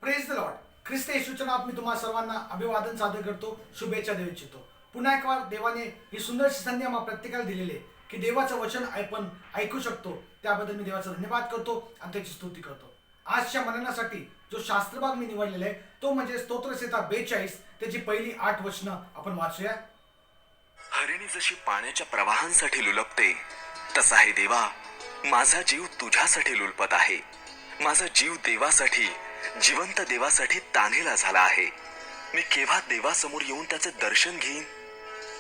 Praise the lord. ख्रिस्त येशूच्या नावात मी तुम्हा सर्वांना अभिवादन सादर करतो, शुभेच्छा देऊ इच्छितो. पुन्हा एक वार देवाने ही सुंदरशी संधी आम्हा प्रत्येकाला दिलेली आहे की देवाचं वचन आपण ऐकू शकतो. त्याबद्दल मी देवाचा धन्यवाद करतो आणि त्याची स्तुती करतो. आजच्या मननासाठी जो शास्त्रभाग मी निवडलेला आहे तो म्हणजे स्तोत्रसंहिता 42 त्याची पहिली 8 वचनं आपण वाचूया. हरिणी जशी पाण्याच्या प्रवाहांसाठी लुलपते, तसा हे देवा माझा जीव तुझ्यासाठी लुलपत आहे. माझा जीव देवासाठी, जिवंत देवासाठी तान्हेला झाला आहे. मी केव्हा देवासमोर येऊन त्याचे दर्शन घेईन?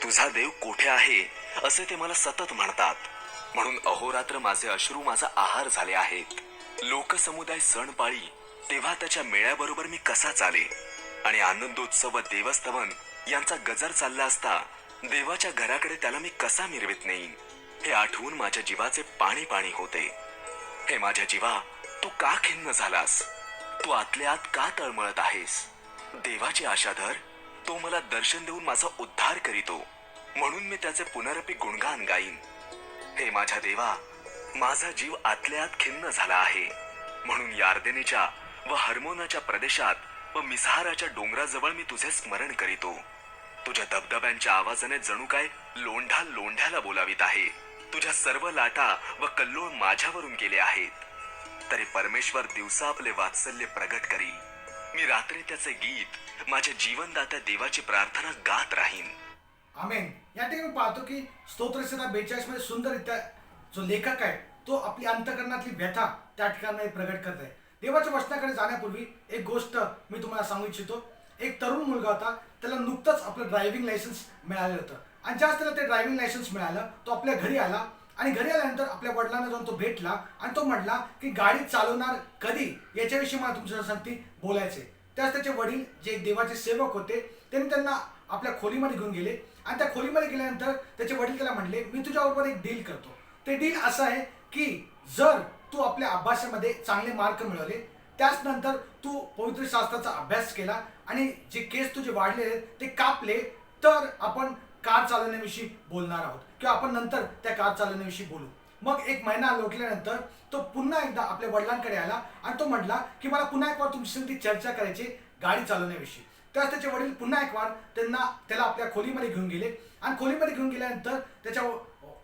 तुझा देव कोठे आहे असे ते मला सतत म्हणतात. म्हणून अहोरात्र माझे अश्रू माझा आहार झाले आहेत. लोकसमुदाय सण पाळी तेव्हा त्याच्या मेळ्याबरोबर मी कसा चाले? आणि आनंदोत्सव व देवस्तवन यांचा गजर चालला असता देवाच्या घराकडे त्याला मी कसा मिरवित नेईन? हे आठवून माझ्या जीवाचे पाणी पाणी होते. हे माझ्या जीवा, तू का खिन्न झालास? तू आतल्या आत का तळमळत आहेस? देवाची आशा धर, तो मला दर्शन देऊन माझा उद्धार करीतो, म्हणून मी त्याचे पुनरपी गुणगान गाईन. हे माझ्या देवा, माझा जीव आतल्या आत खिन्न झाला आहे. म्हणून यार्देनेच्या व हर्मोनाच्या प्रदेशात व मिसहाराच्या डोंगराजवळ मी तुझे स्मरण करीतो. तुझ्या धबधब्यांच्या आवाजाने जणू काय लोंढा लोंढ्याला बोलावित आहे. तुझ्या सर्व लाटा व कल्लोळ माझ्यावरून गेले आहेत. तरी परमेश्वर दिवसा आपले वात्सल्य प्रगट करी. मी रात्री त्याचे गीत, माझ्या जीवनदात्या देवाची प्रार्थना गात राहीन. आमेन. या ठिकाणी पाहतो की स्तोत्रसंहिता 42 मध्ये सुंदररित्या जो लेखक आहे तो आपली अंतःकरणातली व्यथा त्या ठिकाणी प्रगट करत आहे. देवाच्या वचनाकडे जाण्यापूर्वी एक गोष्ट मी तुम्हाला सांगू इच्छितो. एक तरुण मुलगा होता, त्याला नुकतंच आपलं ड्रायव्हिंग लायसन्स मिळालं होतं आणि ज्यावेळेस त्याला ते ड्रायव्हिंग लायसन्स मिळालं तो आपल्या घरी आला आणि घरी आल्यानंतर आपल्या वडिलांना जाऊन तो भेटला आणि तो म्हटला की गाडी चालवणार कधी याच्याविषयी मला तुमच्यासाठी बोलायचे. त्यास त्याचे वडील जे देवाचे सेवक होते त्यांनी त्यांना आपल्या खोलीमध्ये घेऊन गेले आणि त्या खोलीमध्ये गेल्यानंतर त्याचे वडील त्याला म्हणले, मी तुझ्याबरोबर एक डील करतो. ते डील असं आहे की जर तू आपल्या अभ्यासामध्ये चांगले मार्क मिळवले, त्याच नंतर तू पवित्र शास्त्राचा अभ्यास केला आणि जे केस तुझे वाढलेले ते कापले, तर आपण कार चालवण्याविषयी बोलणार आहोत किंवा आपण नंतर त्या कार चालवण्याविषयी बोलू. मग एक महिना लोटल्यानंतर तो पुन्हा एकदा आपल्या वडिलांकडे आला आणि तो म्हटला की मला पुन्हा एक वार तुमच्याशी चर्चा करायची गाडी चालवण्याविषयी. त्यास त्याचे वडील पुन्हा एक वार त्याला आपल्या खोलीमध्ये घेऊन गेले आणि खोलीमध्ये घेऊन गेल्यानंतर त्याच्या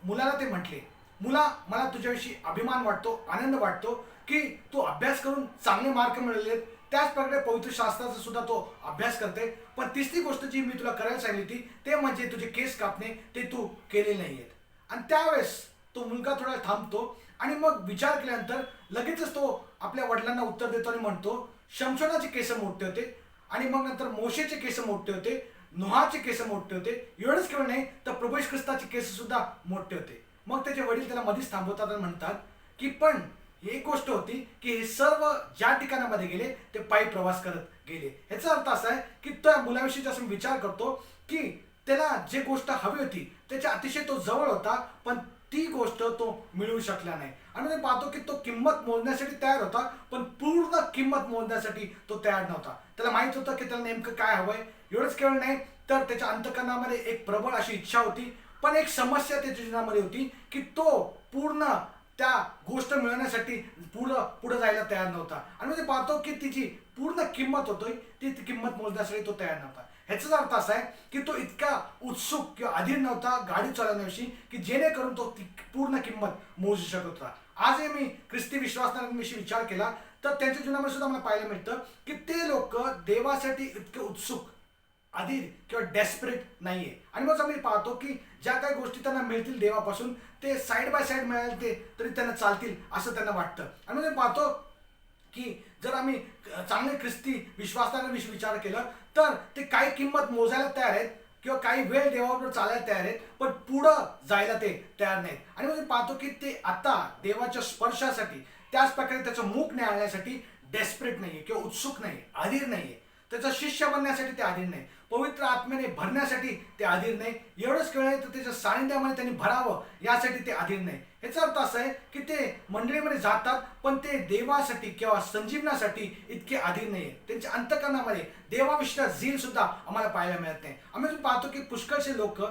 मुलाला ते म्हटले, मुला मला तुझ्याविषयी अभिमान वाटतो, आनंद वाटतो की तू अभ्यास करून चांगले मार्क मिळवलेत. त्याच प्रकारे पवित्र शास्त्राचा सुद्धा तो अभ्यास करते. पण तिसरी गोष्ट जी मी तुला करायला सांगितली होती ते म्हणजे तुझे केस कापणे, ते तू केलेले नाहीयेत. आणि त्यावेळेस तो मुलगा थोडा थांबतो आणि मग विचार केल्यानंतर लगेचच तो आपल्या वडिलांना उत्तर देतो आणि म्हणतो, शमशोनाचे केस मोठे होते आणि मग नंतर मोशेचे केस मोठे होते, नोहाचे केस मोठे होते, एवढंच केवळ नाही तर प्रभू येशू ख्रिस्ताचे केस सुद्धा मोठे होते. मग त्याचे वडील त्याला मध्येच थांबवतात आणि म्हणतात की पण एक गोष्ट होती की हे सर्व ज्या ठिकाणामध्ये गेले ते पायी प्रवास करत गेले. ह्याचा अर्थ असा आहे की त्या मुलाविषयी जसं विचार करतो की त्याला जे गोष्ट हवी होती त्याच्या अतिशय तो जवळ होता, पण ती गोष्ट तो मिळवू शकला नाही. आणि मी पाहतो की तो किंमत मोजण्यासाठी तयार होता, पण पूर्ण किंमत मोजण्यासाठी तो तयार नव्हता. त्याला माहित होतं की त्याला नेमकं काय हवंय. एवढंच केवळ नाही तर त्याच्या अंतःकरणामध्ये एक प्रबळ अशी इच्छा होती, पण एक समस्या त्याच्या जीवनामध्ये होती की तो पूर्ण त्या गोष्ट मिळवण्यासाठी पुढे जायला तयार नव्हता. आणि म्हणजे पाहतो की तिची पूर्ण किंमत होती, ती किंमत मोजण्यासाठी तो तयार नव्हता. ह्याचाच अर्थ असा आहे की तो इतका उत्सुक किंवा अधीर नव्हता गाडी चालवण्याविषयी की जेणेकरून तो ती पूर्ण किंमत मोजू शकत होता. आजही मी ख्रिस्ती विश्वासणाऱ्यांविषयी विचार केला तर त्यांच्या जीवनामध्ये सुद्धा मला पाहायला मिळतं की ते लोक देवासाठी इतके उत्सुक, अधीर किंवा डेस्परेट नाहीये. आणि मग आम्ही पाहतो की ज्या काही गोष्टी त्यांना मिळतील देवापासून ते साईड बाय साईड मिळाले तरी त्यांना चालतील असं त्यांना वाटतं. आणि मग पाहतो की जर आम्ही चांगले ख्रिस्ती विश्वासाविषयी विचार केला तर ते काही किंमत मोजायला तयार आहेत किंवा काही वेळ देवाबरोबर चालायला तयार आहेत, पण पुढं जायला ते तयार नाहीत. आणि मग पाहतो की ते आता देवाच्या स्पर्शासाठी, त्याच प्रकारे त्याचं मुख न्यायसाठी डेस्परेट नाहीये किंवा उत्सुक नाही, अधीर नाहीये. त्याचा शिष्य बनण्यासाठी ते अधीर नाही, पवित्र आत्म्याने भरण्यासाठी ते अधीर नाही. एवढंच केलं नाही तर त्याच्या सानिध्यामध्ये त्यांनी भरावं यासाठी ते अधीर नाही. याचा अर्थ असा आहे की ते मंडळीमध्ये जातात पण ते देवासाठी किंवा संजीवनासाठी इतके अधीर नाही आहे. त्यांच्या अंतकरणामध्ये देवाविषयीचा झील सुद्धा आम्हाला पाहायला मिळत नाही. आम्ही पाहतो की पुष्कळसे लोक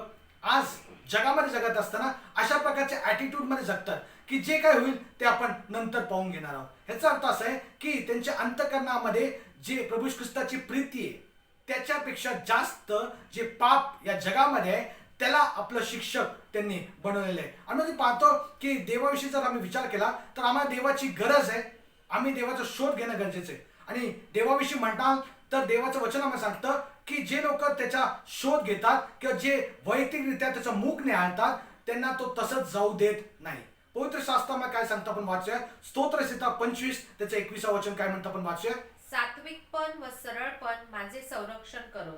आज जगामध्ये जगत असताना अशा प्रकारच्या ॲटिट्यूडमध्ये जगतात की जे काय होईल ते आपण नंतर पाहून घेणार आहोत. ह्याचा अर्थ असा आहे की त्यांच्या अंतकरणामध्ये जे प्रभू ख्रिस्ताची प्रीती आहे त्याच्यापेक्षा जास्त जे पाप या जगामध्ये आहे त्याला आपलं शिक्षक त्यांनी बनवलेलं आहे. आम्ही पाहतो की देवाविषयी जर आम्ही विचार केला तर आम्हाला देवाची गरज आहे. आम्ही देवाचा शोध घेणं गरजेचं आहे. आणि देवाविषयी म्हणताल तर देवाचं वचन आम्हाला सांगतं की जे लोक त्याचा शोध घेतात किंवा जे वैयक्तिकरित्या त्याचं मुख निहाळतात त्यांना तो तसंच जाऊ देत नाही. पवित्र शास्त्रामध्ये काय सांगतं आपण वाचूया. स्तोत्रसंहिता 25 त्याचं 21 वचन काय म्हणतं आपण वाचूया. सात्विकपण व सरळपण माझे संरक्षण करो,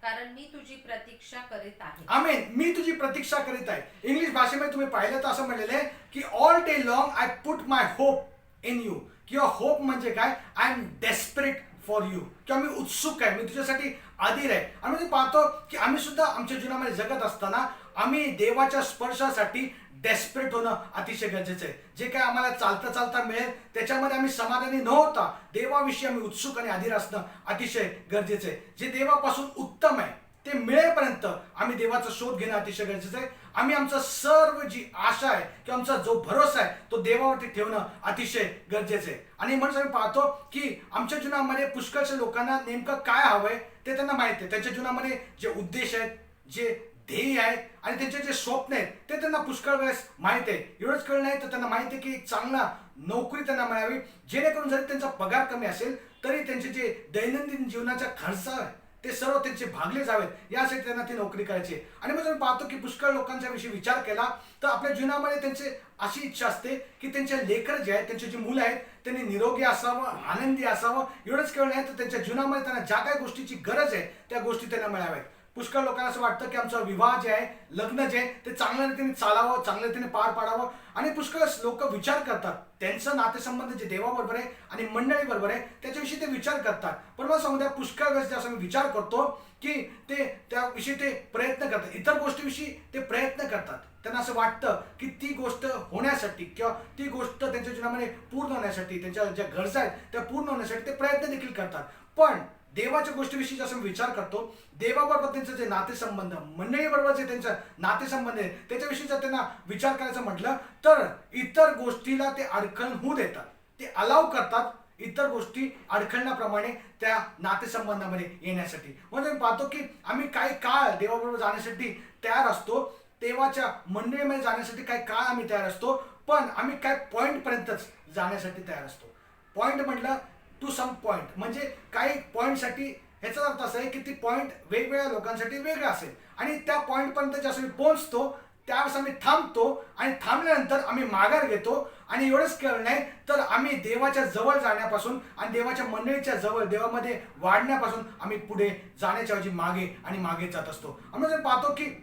कारण मी तुझी प्रतीक्षा करीत आहे. आमेन. मी तुझी प्रतीक्षा करीत आहे. इंग्लिश भाषेमध्ये तुम्ही पाहिलं तर असं म्हणलेलं आहे की all day long I put my hope in you. किंवा होप म्हणजे काय, I am desperate for you, किंवा मी उत्सुक आहे, मी तुझ्यासाठी अधीर आहे. आम्ही पाहतो की आम्ही सुद्धा आमच्या जीवनामध्ये जगत असताना आम्ही देवाच्या स्पर्शासाठी डेस्परेट होणं अतिशय गरजेचं आहे. जे काय आम्हाला चालता चालता मिळेल त्याच्यामध्ये आम्ही समाधानी न होता देवाविषयी आम्ही उत्सुक आणि अधीर असणं अतिशय गरजेचं आहे. जे देवापासून उत्तम आहे ते मिळेपर्यंत आम्ही देवाचा शोध घेणं अतिशय गरजेचं आहे. आम्ही आमचं सर्व जी आशा आहे किंवा आमचा जो भरोसा आहे तो देवावरती ठेवणं अतिशय गरजेचं आहे. आणि म्हणून आम्ही पाहतो की आमच्या जीवनामध्ये पुष्कळशा लोकांना नेमकं काय हवंय ते त्यांना माहिती आहे. त्यांच्या जीवनामध्ये जे उद्देश आहेत, जे ध्येय आहेत आणि त्यांचे जे स्वप्न आहेत ते त्यांना पुष्कळ वेळेस माहिती आहे. एवढंच कळलं नाही तर त्यांना माहिती आहे की एक चांगला नोकरी त्यांना मिळावी, जेणेकरून जरी त्यांचा पगार कमी असेल तरी त्यांचे जे दैनंदिन जीवनाचा खर्च आहे ते सर्व त्यांचे भागले जावेत यासाठी त्यांना ती नोकरी करायची. आणि मग मी पाहतो की पुष्कळ लोकांच्या विषयी विचार केला तर आपल्या जीवनामध्ये त्यांचे अशी इच्छा असते की त्यांचे लेकर जे आहेत, त्यांची जी मुलं आहेत त्यांनी निरोगी असावं, आनंदी असावं. एवढंच कळलं नाही तर त्यांच्या जीवनामध्ये त्यांना ज्या काही गोष्टीची गरज आहे त्या गोष्टी त्यांना मिळाव्यात. पुष्कळ लोकांना असं वाटतं की आमचा विवाह जे आहे, लग्न जे आहे ते चांगल्या रीतीने चालावं, चांगल्या रीतीने पार पाडावं. आणि पुष्कळ लोक विचार करतात त्यांचं नातेसंबंध जे देवाबरोबर आहे आणि मंडळी बरोबर आहे त्याच्याविषयी ते विचार करतात. पण मला सांगू द्या पुष्कळ वेळेस जे असं मी विचार करतो की ते त्याविषयी ते प्रयत्न करतात, इतर गोष्टीविषयी ते प्रयत्न करतात. त्यांना असं वाटतं की ती गोष्ट होण्यासाठी किंवा ती गोष्ट त्यांच्या जीवनामध्ये पूर्ण होण्यासाठी, त्यांच्या ज्या गरजा आहेत त्या पूर्ण होण्यासाठी ते प्रयत्न देखील करतात. पण देवाच्या गोष्टीविषयी जसं मी विचार करतो, देवाबरोबर त्यांचं जे नातेसंबंध, मंडळीबरोबर जे त्यांचं नातेसंबंध आहे त्याच्याविषयी जर त्यांना विचार करायचं म्हटलं तर इतर गोष्टीला ते अडखळ होऊ देतात, ते अलाव करतात इतर गोष्टी अडखळण्याप्रमाणे त्या नातेसंबंधामध्ये येण्यासाठी. म्हणून पाहतो की आम्ही काही काळ देवाबरोबर जाण्यासाठी तयार असतो, देवाच्या मंडळीमध्ये जाण्यासाठी काही काळ आम्ही तयार असतो, पण आम्ही काय पॉईंटपर्यंतच जाण्यासाठी तयार असतो. पॉईंट म्हटलं टू सम पॉईंट, म्हणजे काही पॉईंटसाठी ह्याचा अर्थ असा आहे की ती पॉईंट वेगवेगळ्या लोकांसाठी वेगळा असेल आणि त्या पॉईंटपर्यंत जसं मी पोहोचतो त्यावेळेस आम्ही थांबतो आणि थांबल्यानंतर आम्ही माघार घेतो. आणि एवढंच केलं नाही तर आम्ही देवाच्या जवळ जाण्यापासून आणि देवाच्या मंडळीच्या जवळ देवामध्ये वाढण्यापासून आम्ही पुढे जाण्याच्या ऐवजी मागे आणि मागे जात असतो. आम्ही जर पाहतो की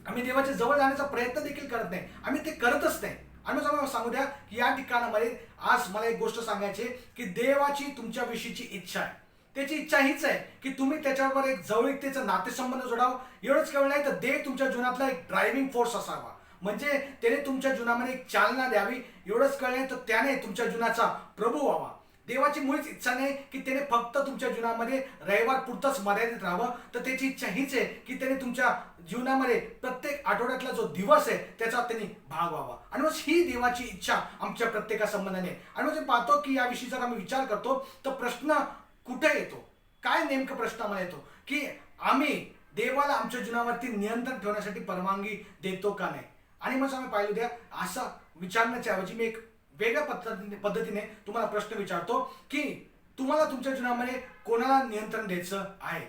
आम्ही देवाच्या जवळ जाण्याचा प्रयत्न देखील करत नाही, आम्ही ते करतच नाही. आणि मग सांगू द्या की या ठिकाणामध्ये आज मला एक गोष्ट सांगायची की देवाची तुमच्याविषयीची इच्छा आहे. त्याची इच्छा हीच आहे की तुम्ही त्याच्यावर एक जवळीकतेचा नातेसंबंध जोडावं. एवढंच केवळ नाही तर देव तुमच्या जीवनातला एक ड्रायव्हिंग फोर्स असावा, म्हणजे त्याने तुमच्या जीवनामध्ये एक चालना द्यावी. एवढंच कळलं नाही तर त्याने तुमच्या जीवनाचा प्रभू व्हावा. देवाची मुळीच इच्छा नाही की त्याने फक्त तुमच्या जीवनामध्ये रविवार पुरतच मर्यादित राहावं, तर त्याची इच्छा हीच आहे की त्याने तुमच्या जीवनामध्ये प्रत्येक आठवड्यातला जो दिवस आहे त्याचा त्यांनी भाग व्हावा. आणि मग ही देवाची इच्छा आमच्या प्रत्येका संबंधाने. आणि मग पाहतो की याविषयी जर आम्ही विचार करतो तर प्रश्न कुठे येतो, काय नेमकं प्रश्न आम्हाला येतो की आम्ही देवाला आमच्या जीवनावरती नियंत्रण ठेवण्यासाठी परवानगी देतो का नाही. आणि मग आम्ही पाहिलं द्या असं विचारण्याच्या ऐवजी मी एक वेगळ्या पद्धतीने तुम्हाला प्रश्न विचारतो की तुम्हाला तुमच्या जीवनामध्ये कोणाला नियंत्रण द्यायचं आहे.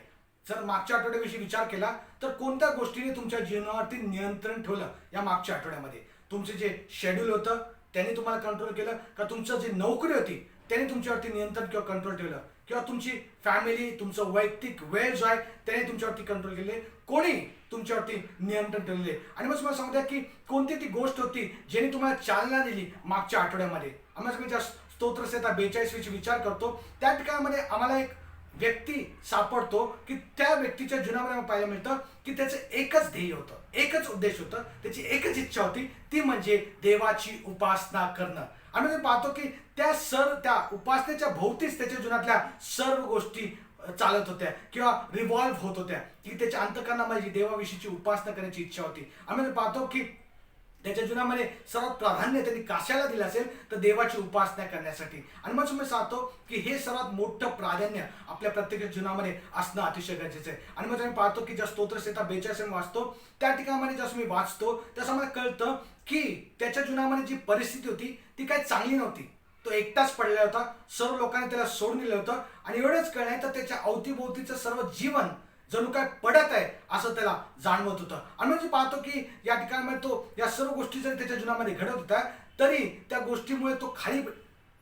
जर मागच्या आठवड्याविषयी विचार केला तर कोणत्या गोष्टीने तुमच्या जीवनावरती नियंत्रण ठेवलं या मागच्या आठवड्यामध्ये. तुमचं जे शेड्यूल होतं त्याने तुम्हाला कंट्रोल केलं का, तुमचं जे नोकरी होती त्याने तुमच्यावरती नियंत्रण किंवा कंट्रोल ठेवलं, किंवा तुमची फॅमिली, तुमचं वैयक्तिक वेळ जो आहे त्याने तुमच्यावरती कंट्रोल केले, कोणी तुमच्यावरती नियंत्रण ठेवले. आणि मग तुम्हाला सांगू द्या की कोणती ती गोष्ट होती ज्याने तुम्हाला चालना दिली मागच्या आठवड्यामध्ये. आम्हाला मी ज्या स्तोत्रसंहिता 42 विषयी विचार करतो त्या ठिकाणामध्ये आम्हाला एक व्यक्ती सापडतो की त्या व्यक्तीच्या जीवनामध्ये मला पाहायला मिळतं की त्याचं एकच ध्येय होतं, एकच उद्देश होतं, त्याची एकच इच्छा होती, ती म्हणजे देवाची उपासना करणं. आणि मी पाहतो की त्या उपासनेच्या भोवतीच त्याच्या जीवनातल्या सर्व गोष्टी चालत होत्या किंवा रिव्हॉल्व्ह होत होत्या, की त्याच्या अंतःकरणामध्ये जी देवाविषयीची उपासना करण्याची इच्छा होती. आम्ही पाहतो की त्याच्या जीवनामध्ये सर्वात प्राधान्य त्यांनी कशाला दिलं असेल तर देवाची उपासना करण्यासाठी. आणि मग मी सांगतो की हे सर्वात मोठं प्राधान्य आपल्या प्रत्येक जीवनामध्ये असणं अतिशय गरजेचं आहे. आणि मग आम्ही पाहतो की ज्या स्तोत्रसंहिता 42 वाचतो त्या ठिकाणामध्ये जसं मी वाचतो तसं मला कळतं की त्याच्या जीवनामध्ये जी परिस्थिती होती ती काही चांगली नव्हती. तो एकटाच पडलेला होता, सर्व लोकांनी त्याला सोडून दिलं होतं आणि एवढंच कळलं तर त्याच्या अवतीभोवतीचं सर्व जीवन जणू काय पडत आहे असं त्याला जाणवत होतं. आणि म्हणजे पाहतो की या ठिकाणी तो या सर्व गोष्टी जरी त्याच्या जीवनामध्ये घडत होत्या तरी त्या गोष्टीमुळे तो खाली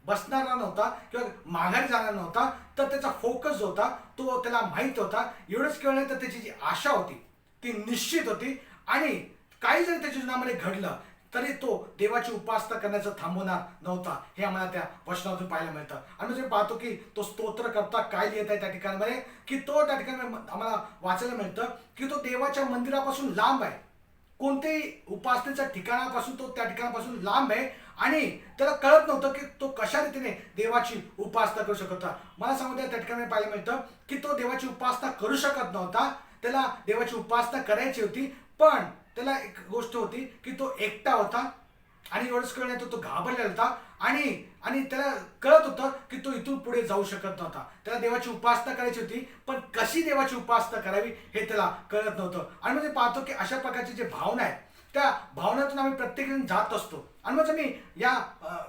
बसणारा नव्हता किंवा माघारी जाणार नव्हता. तर त्याचा फोकस जो होता तो त्याला माहीत होता. एवढंच कळलं तर त्याची जी आशा होती ती निश्चित होती आणि काही जरी त्याच्या जीवनामध्ये घडलं तरी तो देवाची उपासना करण्याचं थांबवणार नव्हता. हे आम्हाला त्या वचनातून पाहायला मिळतं. आणि म्हणजे पाहतो की तो स्तोत्र करता काय लिहित आहे त्या ठिकाणामध्ये की तो त्या ठिकाणी आम्हाला वाचायला मिळतं की तो देवाच्या मंदिरापासून लांब आहे, कोणत्याही उपासनेच्या ठिकाणापासून तो त्या ठिकाणापासून लांब आहे आणि त्याला कळत नव्हतं की तो कशा रीतीने देवाची उपासना करू शकत होता. मला सांगू द्या त्या ठिकाणी पाहायला मिळतं की तो देवाची उपासना करू शकत नव्हता. त्याला देवाची उपासना करायची होती पण त्याला एक गोष्ट होती की तो एकटा होता आणि एवढंच कळण्यात तो घाबरलेला होता आणि त्याला कळत होतं की तो इथून पुढे जाऊ शकत नव्हता. त्याला देवाची उपासना करायची होती पण कशी देवाची उपासना करावी हे त्याला कळत नव्हतं. आणि म्हणजे पाहतो की अशा प्रकारची जे भावना आहेत त्या भावनातून आम्ही प्रत्येकजण जात असतो. आणि म्हणजे मी या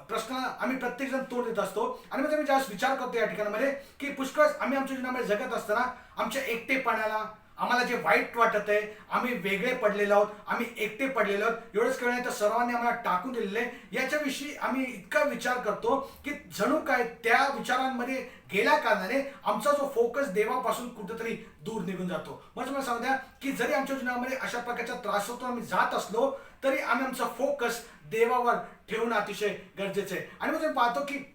प्रश्नाला आम्ही प्रत्येकजण तोंड देत असतो. आणि म्हणजे मी ज्यावेळेस विचार करतो या ठिकाणामध्ये की पुष्कळ आम्ही आमच्या जीवनामध्ये जगत असताना आमच्या एकटेपणाला आम्हाला जे वाईट वाटत आहे, आम्ही वेगळे पडलेलो आहोत, आम्ही एकटे पडलेलो आहोत, एवढंच कळलं तर सर्वांनी आम्हाला टाकून दिलेलं आहे, याच्याविषयी आम्ही इतका विचार करतो की जणू काय त्या विचारांमध्ये गेल्या कारणाने आमचा जो फोकस देवापासून कुठेतरी दूर निघून जातो. म्हणजे मला सांगू द्या की जरी आमच्या जीवनामध्ये अशा प्रकारच्या त्रासातून आम्ही जात असलो तरी आम्ही आमचा फोकस देवावर ठेवणं अतिशय गरजेचं आहे. आणि म्हणजे पाहतो की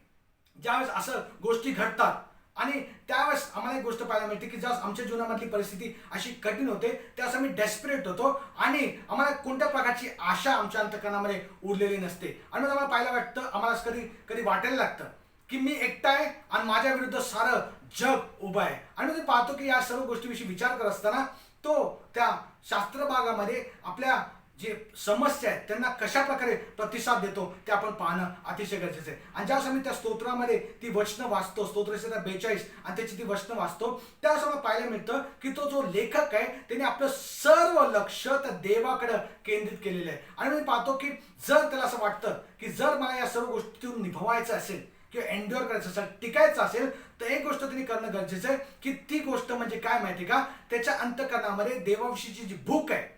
ज्यावेळेस असं गोष्टी घडतात आणि त्यावेळेस आम्हाला एक गोष्ट पाहायला मिळते की ज्यावेळेस आमच्या जीवनामधली परिस्थिती अशी कठीण होते त्यावेळेस आम्ही डेस्परेट होतो आणि आम्हाला कोणत्या प्रकारची आशा आमच्या अंतःकरणामध्ये उरलेली नसते. आणि मग आम्हाला पाहायला वाटतं, आम्हाला कधी कधी वाटायला लागतं की मी एकटा आहे आणि माझ्या विरुद्ध सारं जग उभं आहे. आणि मग पाहतो की या सर्व गोष्टीविषयी विचार करत असताना तो त्या शास्त्रभागामध्ये आपल्या जे समस्या आहेत त्यांना कशा प्रकारे प्रतिसाद देतो ते आपण पाहणं अतिशय गरजेचं आहे. आणि ज्यावेळेस आम्ही त्या स्तोत्रामध्ये ती वचनं वाचतो, स्तोत्रसंहिता 42 आणि त्याची ती वचनं वाचतो त्यावेळेस आम्हाला पाहायला मिळतं की तो जो लेखक आहे त्याने आपलं सर्व लक्ष त्या देवाकडे केंद्रित केलेलं आहे. आणि मी पाहतो की जर त्याला असं वाटतं की जर मला या सर्व गोष्टीतून निभवायचं असेल किंवा एन्ड्युअर करायचं असेल, टिकायचं असेल तर एक गोष्ट त्यांनी करणं गरजेचं आहे की ती गोष्ट म्हणजे काय माहिती का, त्याच्या अंतःकरणामध्ये देवाविषयीची जी भूक आहे,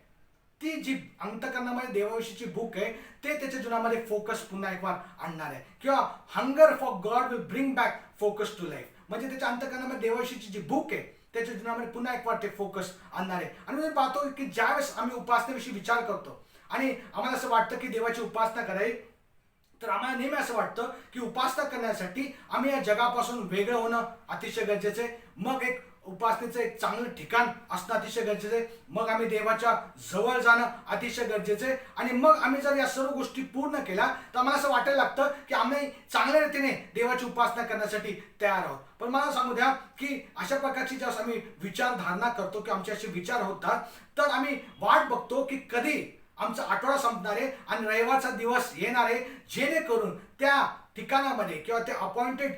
ती जी अंतःकरणामध्ये देवाविषयीची भूक आहे ते त्याच्या जीवनामध्ये फोकस पुन्हा एक बार आणणार आहे. किंवा hunger for God will bring back focus to life. म्हणजे त्याच्या अंतःकरणामध्ये देवाविषयीची जी भूक आहे त्याच्या जीवनामध्ये पुन्हा एक बार ते फोकस आणणार आहे. आणि मी पाहतो की ज्यावेळेस आम्ही उपासनेविषयी विचार करतो आणि आम्हाला असं वाटतं की देवाची उपासना करावी तर आम्हाला नेहमी असं वाटतं की उपासना करण्यासाठी आम्ही या जगापासून वेगळं होणं अतिशय गरजेचं आहे. मग एक उपासनेचं एक चांगलं ठिकाण असणं अतिशय गरजेचं आहे. मग आम्ही देवाच्या जवळ जाणं अतिशय गरजेचं आहे. आणि मग आम्ही जर या सर्व गोष्टी पूर्ण केल्या तर आम्हाला असं वाटायला लागतं की आम्ही चांगल्या रीतीने देवाची उपासना करण्यासाठी तयार आहोत. पण मला सांगू द्या की अशा प्रकारची ज्यावेळेस आम्ही विचारधारणा करतो की आमचे असे विचार होतात तर आम्ही वाट बघतो की कधी आमचा आठवडा संपणार आहे आणि रविवारचा दिवस येणार आहे जेणेकरून त्या ठिकाणामध्ये किंवा त्या अपॉइंटेड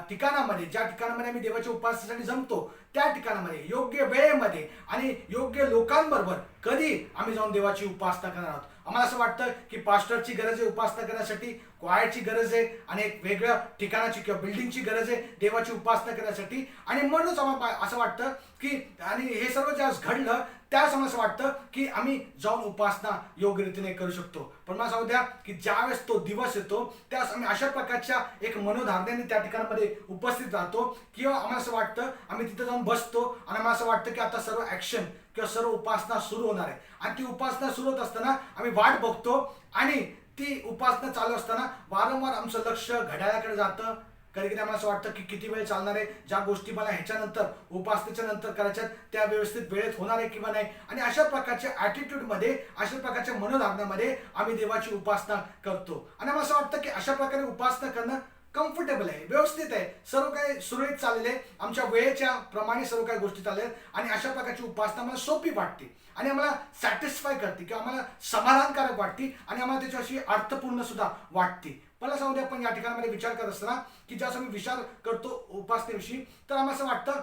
ठिकाणामध्ये ज्या ठिकाणामध्ये आम्ही देवाच्या उपासनेसाठी जमतो त्या ठिकाणामध्ये योग्य वेळेमध्ये आणि योग्य लोकांबरोबर कधी आम्ही जाऊन देवाची उपासना करणार आहोत. आम्हाला असं वाटतं की पास्टरची गरज आहे उपासना करण्यासाठी, क्वायरची गरज आहे आणि एक वेगळ्या ठिकाणाची किंवा बिल्डिंगची गरज आहे देवाची उपासना करण्यासाठी. आणि म्हणूनच आम्हाला असं वाटतं की आणि हे सर्व ज्यावेळेस घडलं त्यावेळेस आम्हाला असं वाटतं की आम्ही जाऊन उपासना योग्य रीतीने करू शकतो. पण मला सांगू द्या की ज्यावेळेस तो दिवस येतो त्यावेळेस आम्ही अशा प्रकारच्या एक मनोधारणेने त्या ठिकाणामध्ये उपस्थित राहतो किंवा आम्हाला असं वाटतं आम्ही तिथे जाऊन बसतो आणि आम्हाला असं वाटतं की आता सर्व ॲक्शन किंवा सर्व उपासना सुरू होणार आहे. आणि ती उपासना सुरू होत असताना आम्ही वाट बघतो आणि ती उपासना चालू असताना वारंवार आमचं लक्ष घड्याळाकडे जातं, कधी कधी आम्हाला असं वाटतं की किती वेळ चालणार आहे, ज्या गोष्टी मला ह्याच्यानंतर उपासनेच्या नंतर करायच्यात त्या व्यवस्थित वेळेत होणार आहे किंवा नाही. आणि अशा प्रकारच्या ॲटिट्यूडमध्ये, अशा प्रकारच्या मनोधारणामध्ये आम्ही देवाची उपासना करतो. आणि आम्हाला असं वाटतं की अशा प्रकारे उपासना करणं कम्फर्टेबल आहे, व्यवस्थित आहे, सर्व काही सुरळीत चाललेलं आहे, आमच्या वेळेच्या प्रमाणे सर्व काही गोष्टी चालल्या आहेत. आणि अशा प्रकारची उपासना आम्हाला सोपी वाटते आणि आम्हाला सॅटिस्फाय करते किंवा आम्हाला समाधानकारक वाटते आणि आम्हाला त्याच्याशी अर्थपूर्ण सुद्धा वाटते. मला सांगू दे, आपण या ठिकाणामध्ये विचार करत असताना की ज्यावेळेस आम्ही विचार करतो उपासनेविषयी, तर आम्हाला असं वाटतं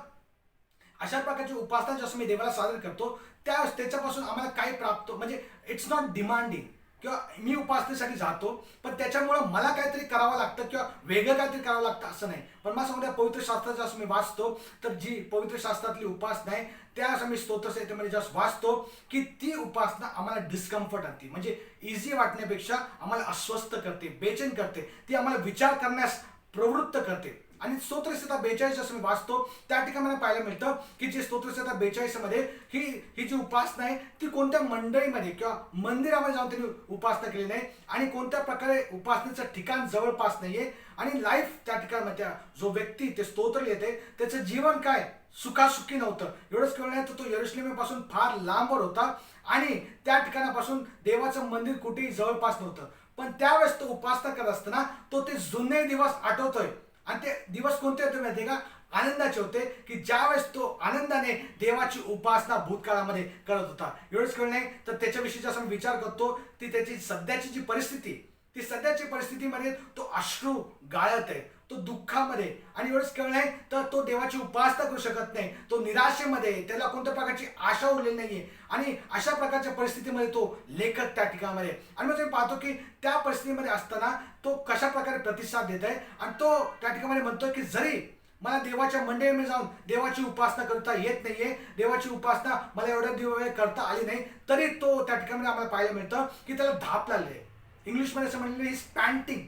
अशा प्रकारची उपासना जसं मी देवाला सादर करतो त्यावेळेस त्याच्यापासून आम्हाला काय प्राप्त, म्हणजे इट्स नॉट डिमांडिंग किंवा मी उपासनेसाठी जातो पण त्याच्यामुळं मला काहीतरी करावं लागतं किंवा वेगळं काहीतरी करावं लागतं असं नाही. पण मला सांगू द्या, पवित्र शास्त्रात जसं मी वाचतो तर जी पवित्र शास्त्रातली उपासना आहे त्यावेळेस आम्ही स्तोत्र संहितेमध्ये जसं वाचतो की ती उपासना आम्हाला डिस्कम्फर्ट आणते, म्हणजे इझी वाटण्यापेक्षा आम्हाला अस्वस्थ करते, बेचैन करते, ती आम्हाला विचार करण्यास प्रवृत्त करते. आणि स्तोत्रसंहिता 42 असं मी वाचतो त्या ठिकाणी मला पाहायला मिळतं की जे स्तोत्रसंहिता 42 मध्ये ही जी उपासना आहे ती कोणत्या मंडळीमध्ये किंवा मंदिरामध्ये जाऊन त्यांनी उपासना केली नाही आणि कोणत्या प्रकारे उपासनेचं ठिकाण जवळपास नाहीये आणि लाईफ त्या ठिकाणी जो व्यक्ती ते स्तोत्र लिहिते त्याचं जीवन काय सुखासुखी नव्हतं. एवढंच केवळ नाही तर तो यरुशलेमेपासून फार लांबवर होता आणि त्या ठिकाणापासून देवाचं मंदिर कुठेही जवळपास नव्हतं. पण त्यावेळेस तो उपासना करत असताना तो ते जुने दिवस आठवतोय आणि ते दिवस कोणते होते माहिती का, आनंदाचे होते, की ज्यावेळेस तो आनंदाने देवाची उपासना भूतकाळामध्ये करत होता. एवढंच कळलं नाही तर त्याच्याविषयी जसं मी विचार करतो ती त्याची सध्याची जी परिस्थिती, ती सध्याची परिस्थितीमध्ये तो अश्रू गाळत आहे, तो दुःखामध्ये. आणि एवढंच कळलं नाही तर तो देवाची उपासना करू शकत नाही, तो निराशेमध्ये, त्याला कोणत्या प्रकारची आशा उरलेली नाहीये आणि अशा प्रकारच्या परिस्थितीमध्ये तो लेखक त्या ठिकाणामध्ये. आणि मग तुम्ही पाहतो की त्या परिस्थितीमध्ये असताना तो कशा प्रकारे प्रतिसाद देत आहे आणि तो त्या ठिकाणी म्हणतो की जरी मला देवाच्या मंडळीमध्ये जाऊन देवाची उपासना करता येत नाहीये, देवाची उपासना मला एवढ्या वेळ करता आली नाही, तरी तो त्या ठिकाणी आम्हाला पाहायला मिळतं की त्याला धाप लागली आहे. इंग्लिशमध्ये असं म्हणलेलं इज पॅन्टिंग.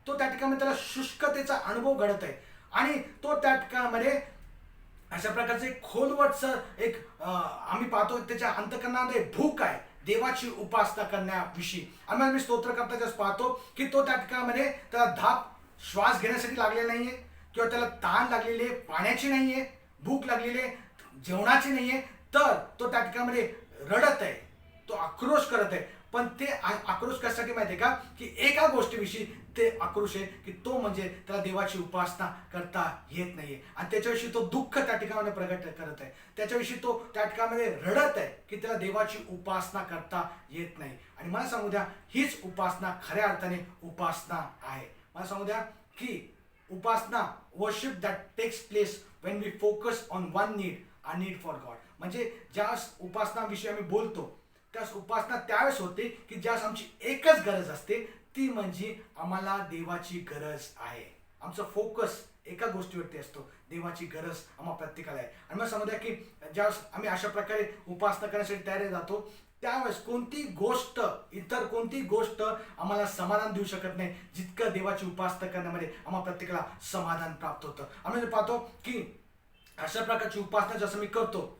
तो त्या ठिकाणी त्याला शुष्कतेचा अनुभव घडत आहे आणि तो त्या ठिकाणामध्ये अशा प्रकारचं एक खोलवटचं एक आम्ही पाहतो त्याच्या अंतःकरणामध्ये भूक आहे देवाची उपासना करण्याविषयी. आणि मी स्तोत्र करता जसं पाहतो की तो त्या ठिकाणामध्ये त्याला धाप श्वास घेण्यासाठी लागलेला नाहीये किंवा त्याला ताण लागलेली आहे, पाण्याची नाहीये, भूक लागलेली आहे, जेवणाची नाहीये, तर तो त्या ठिकाणामध्ये रडत आहे, तो आक्रोश करत आहे. पण ते आक्रोश कशासाठी माहिती आहे का, की एका गोष्टीविषयी ते आक्रोश आहे की तो म्हणजे त्याला देवाची उपासना करता येत नाहीये आणि त्याच्याविषयी तो दुःख त्या ठिकाणी प्रगट करत आहे, त्याच्याविषयी तो त्या ठिकाणामध्ये रडत आहे की त्याला देवाची उपासना करता येत नाही. आणि मला सांगू द्या, हीच उपासना खऱ्या अर्थाने उपासना आहे. मला सांगू द्या की उपासना worship that takes place when we focus on one need, a need for God. म्हणजे ज्या उपासनाविषयी आम्ही बोलतो त्यास उपासना त्यावेळेस होते की ज्यास आमची एकच गरज असते, ती म्हणजे आम्हाला देवाची गरज आहे. आमचा फोकस एका गोष्टीवरती असतो, देवाची गरज आम्हा प्रत्येकाला आहे. आणि मग समजा की ज्यावेळेस आम्ही अशा प्रकारे उपासना करण्यासाठी तयारी जातो त्यावेळेस इतर कोणती गोष्ट आम्हाला समाधान देऊ शकत नाही जितकं देवाची उपासना करण्यामध्ये आम्हा प्रत्येकाला समाधान प्राप्त होतं. आम्ही पाहतो की अशा प्रकारची उपासना जसं मी करतो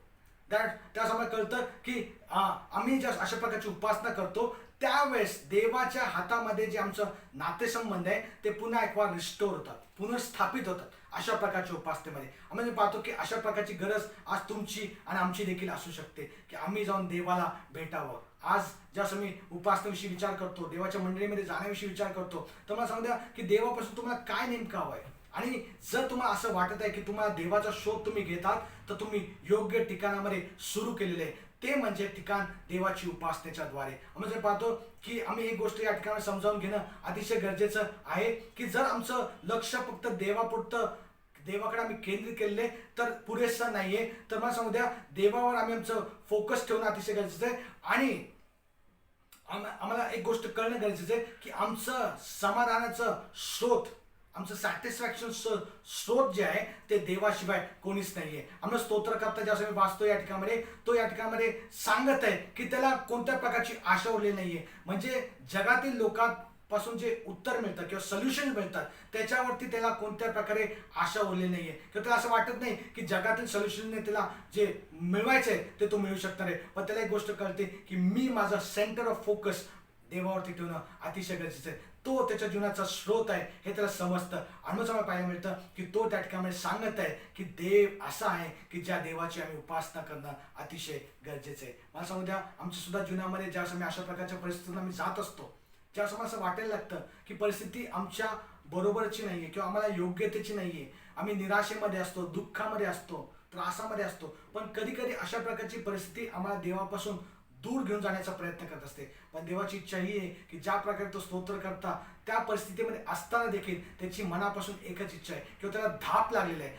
त्यास आम्हाला कळतं की आम्ही ज्या अशा प्रकारची उपासना करतो त्यावेळेस देवाच्या हातामध्ये जे आमचं नातेसंबंध आहे ते पुन्हा एक वार रिस्टोर होतात, पुनर्स्थापित होतात अशा प्रकारच्या उपासनेमध्ये. आम्ही पाहतो की अशा प्रकारची गरज आज तुमची आणि आमची देखील असू शकते की आम्ही जाऊन देवाला भेटावं. आज जसं मी उपासनेविषयी विचार करतो, देवाच्या मंडळीमध्ये जाण्याविषयी विचार करतो, तर मला सांगू द्या की देवापासून तुम्हाला काय नेमकं हवं आहे. आणि जर तुम्हाला असं वाटत आहे की तुम्हाला देवाचा शोध तुम्ही घेतात तर तुम्ही योग्य ठिकाणामध्ये सुरू केलेले आहे, ते म्हणजे ठिकाण देवाची उपासनेच्या द्वारे. आम्ही जर पाहतो की आम्ही एक गोष्ट या ठिकाणी समजावून घेणं अतिशय गरजेचं आहे की जर आमचं लक्ष फक्त देवाकडे आम्ही केंद्रित केलेले तर पुरेसं नाहीये, तर मला सांगू द्या देवावर आम्ही आमचं फोकस ठेवणं अतिशय गरजेचं आहे. आणि आम्हाला एक गोष्ट कळणं गरजेचं आहे की आमचं समाधानाचं स्रोत, आमचं सॅटिस्फॅक्शन स्रोत जे आहे ते देवाशिवाय कोणीच नाहीये. आम्ही स्तोत्र करता ज्यावेळेस मी वाचतो या ठिकाणामध्ये, तो या ठिकाणामध्ये सांगत आहे की त्याला कोणत्या प्रकारची आशा उरलेली नाहीये. म्हणजे जगातील लोकांपासून जे उत्तर मिळतं किंवा सोल्युशन मिळतात त्याच्यावरती त्याला कोणत्या प्रकारे आशा उरलेली नाहीये किंवा त्याला असं वाटत नाही की जगातील सोल्युशनने त्याला जे मिळवायचंय ते तो मिळू शकणार आहे. पण त्याला एक गोष्ट कळते की मी माझा सेंटर ऑफ फोकस देवावरती ठेवणं अतिशय गरजेचं आहे. तो त्याच्या जीवनाचा स्रोत आहे हे त्याला समजतं. आणि मग आम्हाला पाहायला मिळतं की तो त्या ठिकाणी सांगत आहे की देव असा आहे की ज्या देवाची आम्ही उपासना करणं अतिशय गरजेचं आहे. मला सांगू द्या, आमच्या सुद्धा जीवनामध्ये ज्यावेळेस आम्ही अशा प्रकारच्या परिस्थितीतून आम्ही जात असतो, ज्यावेळेस आम्हाला असं वाटायला लागतं की परिस्थिती आमच्या बरोबरची नाही आहे किंवा आम्हाला योग्यतेची नाही आहे, आम्ही निराशेमध्ये असतो, दुःखामध्ये असतो, त्रासामध्ये असतो, पण कधी कधी अशा प्रकारची परिस्थिती आम्हाला देवापासून दूर घेऊन जाण्याचा प्रयत्न करत असते. पण देवाची इच्छा ही आहे की ज्या प्रकारे तो स्तोत्र करता त्या परिस्थितीमध्ये असताना देखील त्याची मनापासून एकच इच्छा आहे किंवा त्याला धाप लागलेली आहे,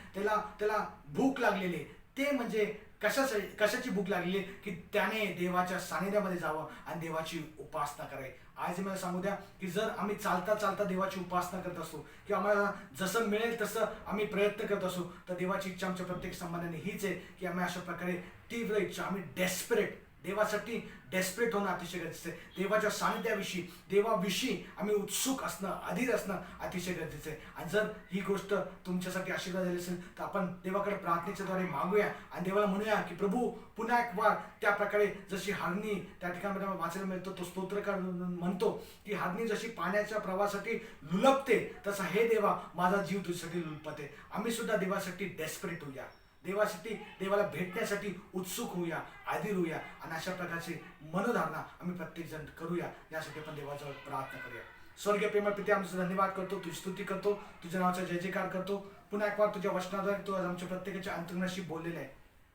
त्याला भूक लागलेली आहे. ते म्हणजे कशाची भूक लागलेली आहे की त्याने देवाच्या सानिध्यामध्ये जावं आणि देवाची उपासना करावी. आज मला सांगू द्या की जर आम्ही चालता चालता देवाची उपासना करत असू किंवा आम्हाला जसं मिळेल तसं आम्ही प्रयत्न करत असू, तर देवाची इच्छा आमच्या प्रत्येक संबंधाने हीच आहे की आम्ही अशा प्रकारे तीव्र इच्छा, आम्ही देवासाठी डेस्परेट होणं अतिशय गरजेचं आहे. देवाच्या सानिध्याविषयी, देवाविषयी आम्ही उत्सुक असणं, अधीर असणं अतिशय गरजेचं आहे. आणि जर ही गोष्ट तुमच्यासाठी आशीर्वाद झाली असेल तर आपण देवाकडे प्रार्थनेच्या द्वारे मागूया आणि देवाला म्हणूया की प्रभू पुन्हा एक वार त्या प्रकारे जशी हरणी त्या ठिकाणी वाचायला मिळतो, तो स्तोत्रकार म्हणतो की हरणी जशी पाण्याच्या प्रवाहासाठी लुलपते तसा हे देवा माझा जीव तुझ्यासाठी लुलपते. आम्ही सुद्धा देवासाठी डेस्परेट होऊया, देवाला भेटण्यासाठी उत्सुक होऊया, आधीर होऊया आणि अशा प्रकारची मनोधारणा आम्ही प्रत्येक जण करूया. यासाठी आपण देवाजवळ प्रार्थना करूया. स्वर्गीय प्रेमळ पिते, आमचं धन्यवाद करतो, तुझी स्तुती करतो, तुझ्या नावाचा जय जयकार करतो. पुन्हा एक वार तुझ्या वचनाद्वारे तू आज आमच्या प्रत्येकाच्या अंतर्मनाशी बोललेला आहे.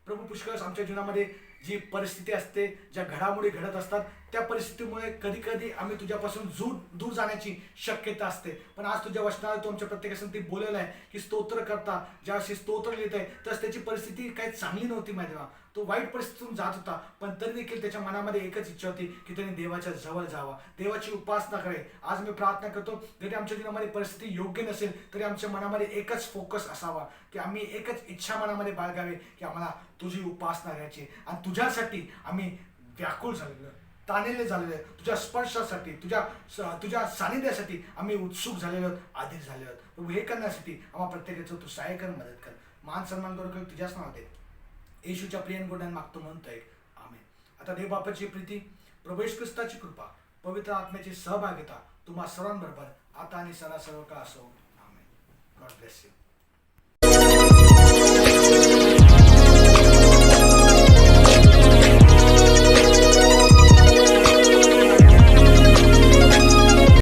प्रभू, पुष्कळ आमच्या जीवनामध्ये जी परिस्थिती असते, ज्या घडामोडी घडत असतात, त्या परिस्थितीमुळे कधी कधी आम्ही तुझ्यापासून दूर जाण्याची शक्यता असते. पण आज तुझ्या वचनाला तू आमच्या प्रत्येकासाठी ते बोललेलं आहे की स्तोत्र करता ज्यावेळेस स्तोत्र लिहित आहे तर त्याची परिस्थिती काही चांगली नव्हती माहिती आहे. तो वाईट परिस्थितीतून जात होता, पण तरी देखील त्याच्या मनामध्ये एकच इच्छा होती की त्याने देवाच्या जवळ जावं, देवाची उपासना करे. आज मी प्रार्थना करतो, जरी आमच्या जीवनामध्ये परिस्थिती योग्य नसेल तरी आमच्या मनामध्ये एकच फोकस असावा की आम्ही एकच इच्छा मनामध्ये बाळगावी की आम्हाला तुझी उपासना करायची आणि तुझ्यासाठी आम्ही व्याकुळ झालेलो, ताणलेले झालेले, तुझ्या स्पर्शासाठी, तुझ्या सानिध्यासाठी आम्ही उत्सुक झालेलो आहोत, आधीर झालेलो आहोत. प्रभू, हे करण्यासाठी आम्हा प्रत्येकाचं तू सहाय्य कर, मदत कर. मान सन्मान करू तुझ्याच नावात येशूच्या प्रिय गुणांना मागतो, म्हणतोय आमेन. आता देव बापाची प्रीती, प्रभू येशू ख्रिस्ताची कृपा, पवित्र आत्म्याची सहभागिता तुम्हा सर्वांबरोबर आता आणि सदा सर्व काळ असो. आमेन. God bless you.